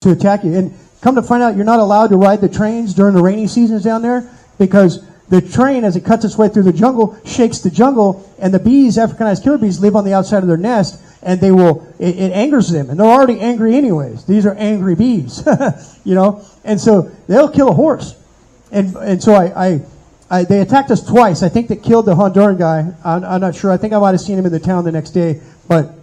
to attack you. And come to find out, you're not allowed to ride the trains during the rainy seasons down there because the train, as it cuts its way through the jungle, shakes the jungle, and the bees, Africanized killer bees, live on the outside of their nest, and it angers them, and they're already angry anyways. These are angry bees, and so they'll kill a horse. And so they attacked us twice. I think they killed the Honduran guy. I'm not sure. I think I might have seen him in the town the next day, but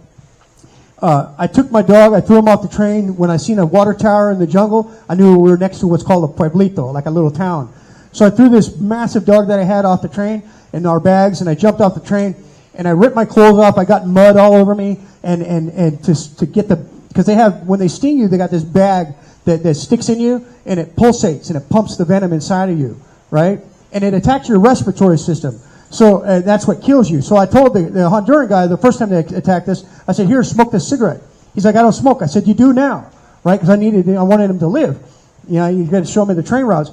I took my dog, I threw him off the train. When I seen a water tower in the jungle, I knew we were next to what's called a pueblito, like a little town. So I threw this massive dog that I had off the train in our bags, and I jumped off the train, and I ripped my clothes off. I got mud all over me, and to get because they have, when they sting you, they got this bag that sticks in you, and it pulsates, and it pumps the venom inside of you, right? And it attacks your respiratory system. So that's what kills you. So I told the Honduran guy the first time they attacked us, I said, here, smoke this cigarette. He's like, I don't smoke. I said, you do now, right? Because I wanted him to live. You got to show him the train routes.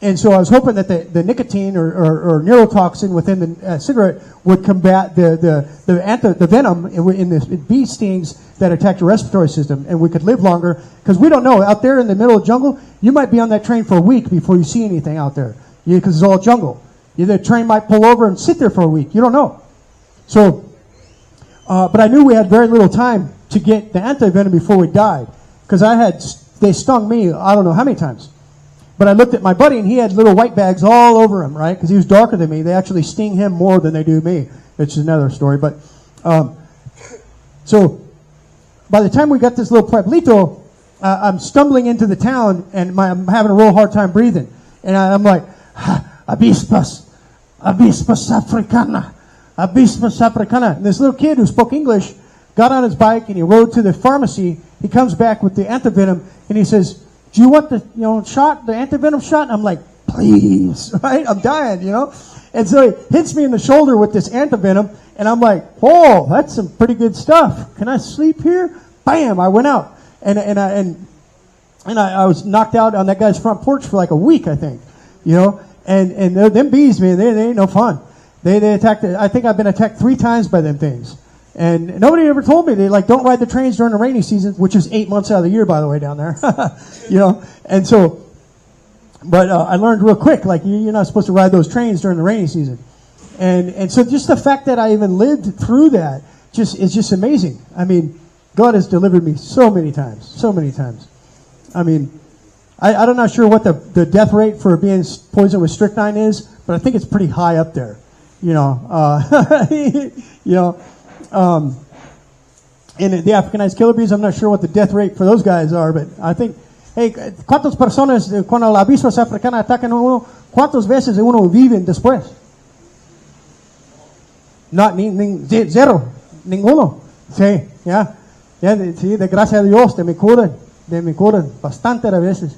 And so I was hoping that the nicotine or neurotoxin within the cigarette would combat the venom in the bee stings that attack your respiratory system, and we could live longer. Because we don't know. Out there in the middle of the jungle, you might be on that train for a week before you see anything out there, because it's all jungle. The train might pull over and sit there for a week. You don't know. So, but I knew we had very little time to get the anti-venom before we died, because they stung me I don't know how many times. But I looked at my buddy, and he had little white bags all over him, right? Because he was darker than me. They actually sting him more than they do me, which is another story. But so by the time we got this little pueblito, I'm stumbling into the town, and I'm having a real hard time breathing. And I'm like, avispas africana, avispas africana. And this little kid who spoke English got on his bike, and he rode to the pharmacy. He comes back with the antivenom, and he says, do you want the shot, the antivenom shot? And I'm like, please, right? I'm dying, And so he hits me in the shoulder with this antivenom, and I'm like, oh, that's some pretty good stuff. Can I sleep here? Bam! I went out, and I was knocked out on that guy's front porch for like a week, I think, And them bees, man, they ain't no fun. They attacked. I think I've been attacked 3 times by them things. And nobody ever told me, they don't ride the trains during the rainy season, which is 8 months out of the year, by the way, down there. And so, but I learned real quick, you're not supposed to ride those trains during the rainy season. And so just the fact that I even lived through that is just amazing. I mean, God has delivered me so many times. I mean, I'm not sure what the death rate for being poisoned with strychnine is, but I think it's pretty high up there. And the Africanized killer bees, I'm not sure what the death rate for those guys are, but I think, hey, ¿cuántas personas cuando la avispa africana atacan a uno, cuántas veces uno viven después? Zero, ninguno. Sí, sí, de gracias a Dios, de mi curan bastante a veces.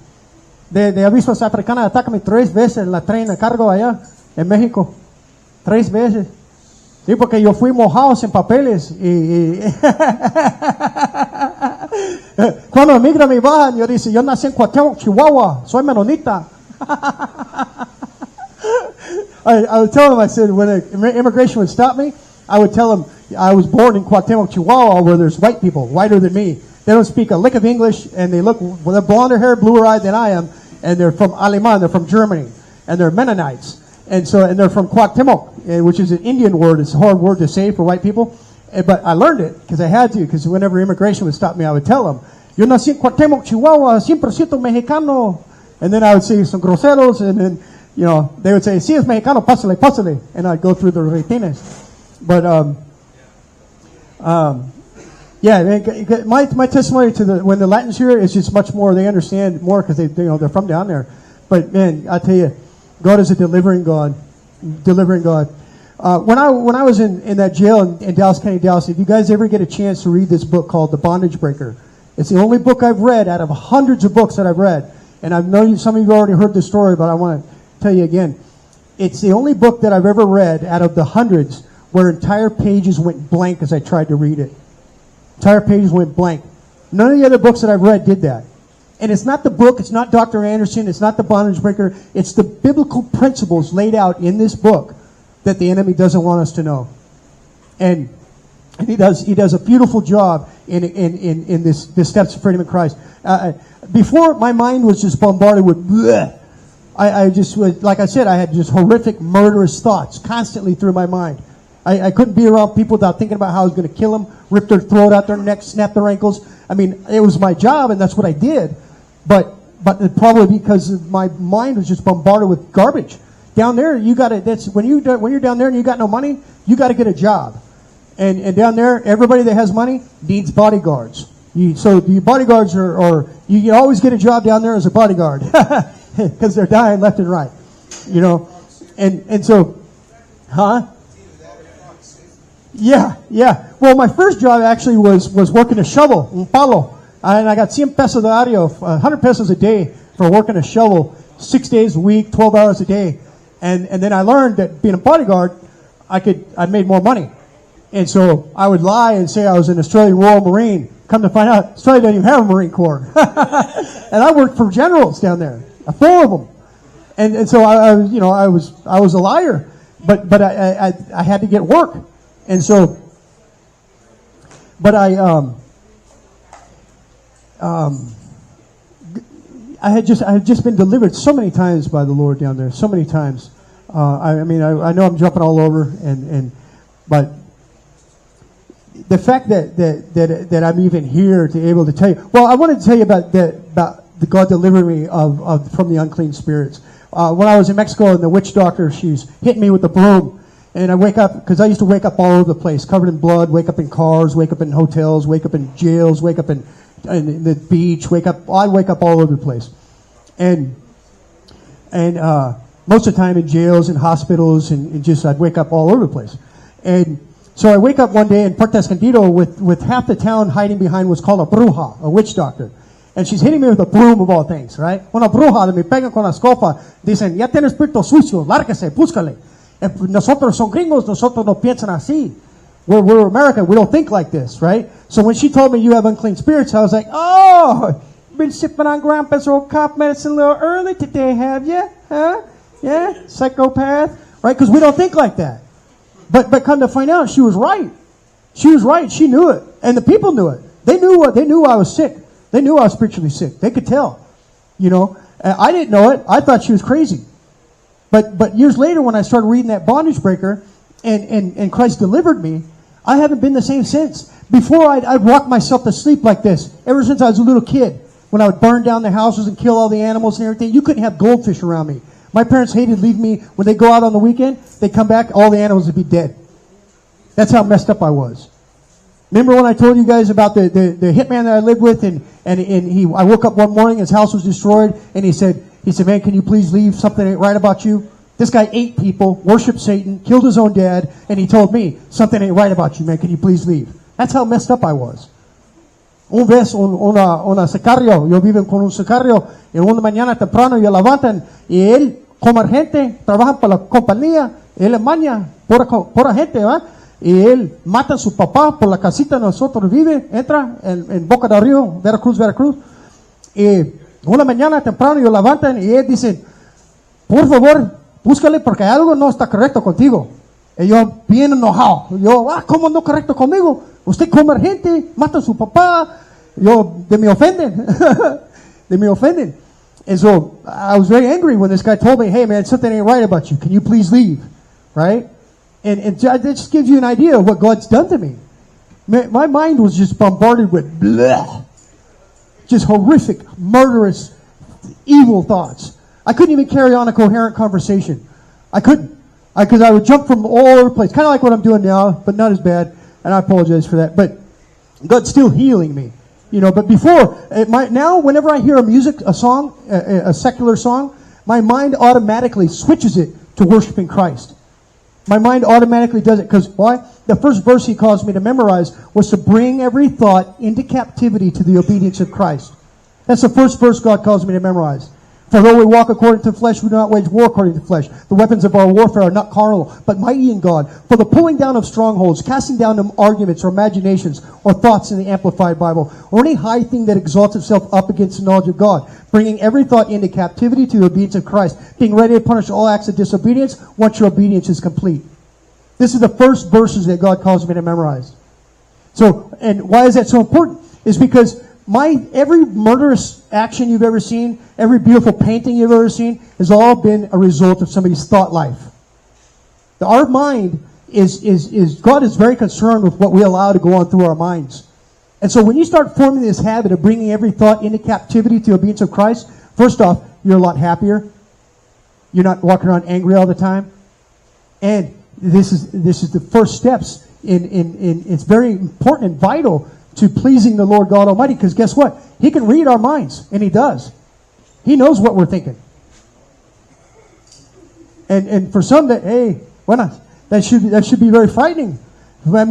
De avispas africanas atacan 3 veces la tren a cargo allá en México. 3 veces. Sí, porque yo fui mojado sin papeles y cuando emigra mi bajan, yo dice, yo nací en Cuauhtémoc, Chihuahua, soy menonita. I would tell them, I said, when immigration would stop me, I would tell them I was born in Cuauhtémoc, Chihuahua, where there's white people, whiter than me. They don't speak a lick of English, and they're blonder hair, bluer eyed than I am, and they're from Alemán, they're from Germany, and they're Mennonites. And they're from Cuauhtémoc, which is an Indian word. It's a hard word to say for white people. But I learned it because I had to, because whenever immigration would stop me, I would tell them, yo nací en Cuauhtémoc, Chihuahua, 100% mexicano. And then I would say some groseros, and then, they would say, sí, es mexicano, pásale. And I'd go through the retines. But, my testimony to when the Latins hear it is just much more, they understand more because they're from down there. But man, I tell you, God is a delivering God. When I was in that jail in Dallas County, Dallas, if you guys ever get a chance to read this book called The Bondage Breaker, it's the only book I've read out of hundreds of books that I've read. And I know some of you have already heard this story, but I want to tell you again. It's the only book that I've ever read out of the hundreds where entire pages went blank as I tried to read it. Entire pages went blank. None of the other books that I've read did that. And it's not the book, it's not Dr. Anderson, it's not the bondage breaker, it's the biblical principles laid out in this book that the enemy doesn't want us to know. And And he does a beautiful job in this Steps of Freedom in Christ. Before, my mind was just bombarded with bleh. I just was, like I said, I had just horrific, murderous thoughts constantly through my mind. I couldn't be around people without thinking about how I was going to kill them, rip their throat out their neck, snap their ankles. I mean, it was my job, and that's what I did. But probably because my mind was just bombarded with garbage. Down there, you got to. That's when you're down there and you got no money, you got to get a job. And down there, everybody that has money needs bodyguards. So the bodyguards are you can always get a job down there as a bodyguard because they're dying left and right, you know. And so, huh? Yeah. Well, my first job actually was working a shovel, un palo. And I got 100 pesos diario, 100 pesos a day for working a shovel, 6 days a week, 12 hours a day. And then I learned that being a bodyguard, I made more money. And so I would lie and say I was an Australian Royal Marine. Come to find out, Australia doesn't even have a Marine Corps. And I worked for generals down there, 4 of them. And so I was a liar, but I had to get work. And so, but I had just been delivered so many times by the Lord down there, so many times. I know I'm jumping all over, but the fact that I'm even here to able to tell you. Well, I wanted to tell you about the God delivering me from the unclean spirits. When I was in Mexico, and the witch doctor, she's hitting me with the broom. And I wake up, because I used to wake up all over the place, covered in blood, wake up in cars, wake up in hotels, wake up in jails, wake up in the beach, I'd wake up all over the place. And most of the time in jails and hospitals, and just I'd wake up all over the place. And so I wake up one day in Puerto Escondido with half the town hiding behind what's called a bruja, a witch doctor. And she's hitting me with a broom of all things, right? Una bruja, me pegan con la escopa, dicen, ya tiene espíritu sucio, lárguese, búscale. Nosotros son gringos, nosotros no piensan así. We're American, we don't think like this, right? So when she told me you have unclean spirits, I was like, oh, been sipping on Grandpa's old cough medicine a little early today, have you? Huh? Yeah? Psychopath? Right? Because we don't think like that. But come to find out, she was right. She was right. She knew it. And the people knew it. They knew I was sick. They knew I was spiritually sick. They could tell. You know? I didn't know it. I thought she was crazy. But years later, when I started reading that Bondage Breaker, and Christ delivered me, I haven't been the same since. Before, I'd rock myself to sleep like this. Ever since I was a little kid. When I would burn down the houses and kill all the animals and everything, you couldn't have goldfish around me. My parents hated leaving me. When they go out on the weekend, they come back, all the animals would be dead. That's how messed up I was. Remember when I told you guys about the hitman that I lived with, and I woke up one morning, his house was destroyed, and he said, man, can you please leave? Something ain't right about you. This guy ate people, worshiped Satan, killed his own dad, and he told me, something ain't right about you, man. Can you please leave? That's how messed up I was. Un vez, una sicario, yo vivo con un sicario, y una mañana temprano ellos levantan, y él, como gente, trabaja para la compañía, él es maña, pura gente, ¿va? Y él mata a su papá por la casita nosotros vive, entra en Boca del Río, Veracruz. Y una mañana temprano ellos levantan y él dice, por favor, búscale porque algo no está correcto contigo. Y yo bien enojado. Yo, ¿cómo no correcto conmigo? Usted come gente, mata a su papá. Yo, me ofenden. Me ofenden. And so I was very angry when this guy told me, hey man, something ain't right about you. Can you please leave? Right? And that just gives you an idea of what God's done to me. My mind was just bombarded with blah. Just horrific, murderous, evil thoughts. I couldn't even carry on a coherent conversation. I couldn't. Because I would jump from all over the place. Kind of like what I'm doing now, but not as bad. And I apologize for that. But God's still healing me. You know, but before, now whenever I hear a song, a secular song, my mind automatically switches it to worshiping Christ. My mind automatically does it. Because why? The first verse he caused me to memorize was to bring every thought into captivity to the obedience of Christ. That's the first verse God calls me to memorize. For though we walk according to the flesh, we do not wage war according to the flesh. The weapons of our warfare are not carnal, but mighty in God. For the pulling down of strongholds, casting down arguments or imaginations or thoughts in the Amplified Bible, or any high thing that exalts itself up against the knowledge of God, bringing every thought into captivity to the obedience of Christ, being ready to punish all acts of disobedience once your obedience is complete. This is the first verses that God calls me to memorize. So, and why is that so important? Is because every murderous action you've ever seen, every beautiful painting you've ever seen, has all been a result of somebody's thought life. Our mind God is very concerned with what we allow to go on through our minds. And so when you start forming this habit of bringing every thought into captivity to the obedience of Christ, first off, you're a lot happier. You're not walking around angry all the time. And this is the first steps in it's very important and vital to pleasing the Lord God Almighty, because guess what? He can read our minds, and He does. He knows what we're thinking. And for some that, hey, why not? That should be very frightening. I mean,